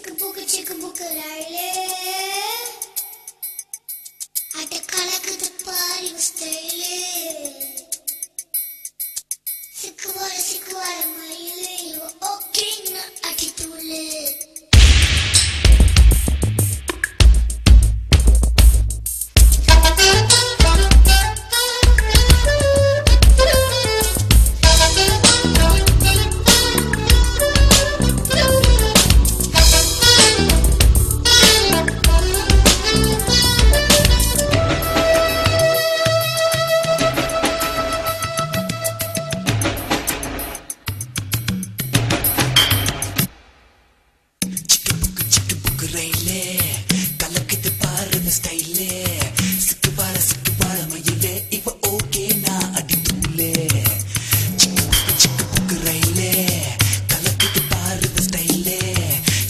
chicken book raile ata kalakuthu paari style sikwara maile you okay na attitude கலக்குது பாரு ஸ்டைலே சிக்குவார மயிலே இவ okay நான் அடி தூளே சிக்கு புக்கு ரயிலே கலக்குது பாரு ஸ்டைலே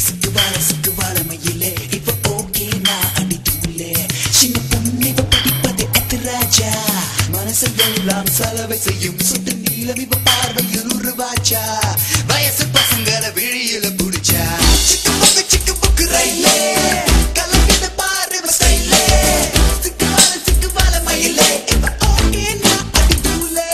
சிக்குவார மயிலே இவ ஓகே நான் அடி தூளே சின்ன பொண்ணு இவ படிப்பது எத்து ராஜா மனசை எல்லாம் செலவை செய்யும் சுட்டு நீளம் இவ பார்வையில் உருவாச்சா வயசு பசங்களை விழியில புடிச்சா சிக்கு புக்கு ரயிலே கலக்குது பாரு ஸ்டைலே சிக்குவார மயிலே இவ ஓகே நான் அடி தூளே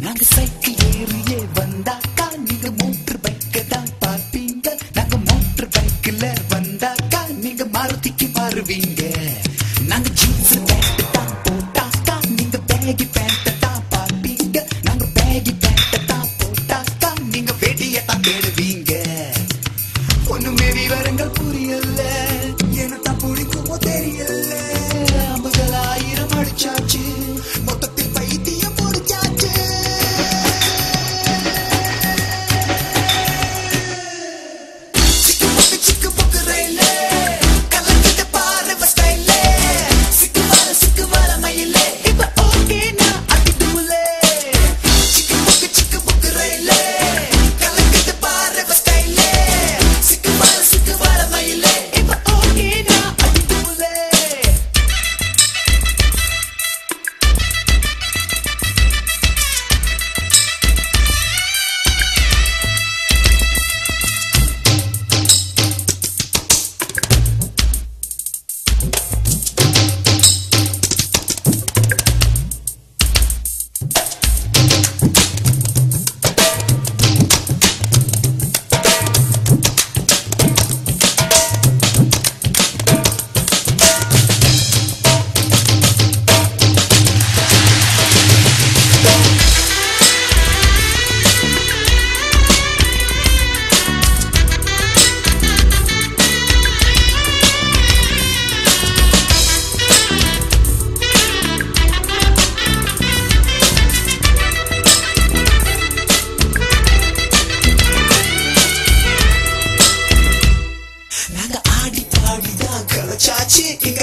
நாங்க சைக்கிள் ஏறியே வந்தாக்கா நீங்க மோட்டர் பைக்க தான் பார்ப்பீங்க நாங்க மோட்டர் பைக்ல வந்தாக்கா நீங்க மாருதிக்கு மாறுவீங்க நாங்க ஜீன்ஸ் பேண்ட் தான் போட்டாக்கா நீங்க பேகி பேண்ட் தான் பார்ப்பீங்க நாங்க பேகி பேண்ட் தான் போட்டாக்கா நீங்க வெடியை தான் தேடுவீங்க ஒண்ணுமே விவரங்கள் புரியல என்னத்தான் பிடிக்குமோ தெரியல 50,000 அடிச்சாச்சு மொத்தத்தில் பைத்தியம் முடிச்சாச்சு சிக்கு புக்கு ரயிலே கலக்குது பாரு ஸ்டைலே சிக்குவார மயிலே இவ ஓகே நான் அடி தூளே சிக்கு புக்கு ரயிலே கலக்குது பாரு ஸ்டைலே சிக்குவார மயிலே இவ ஓகே நான் அடி தூளே நாங்க ஆடி பாடிதான் கலச்சாச்சு எங்க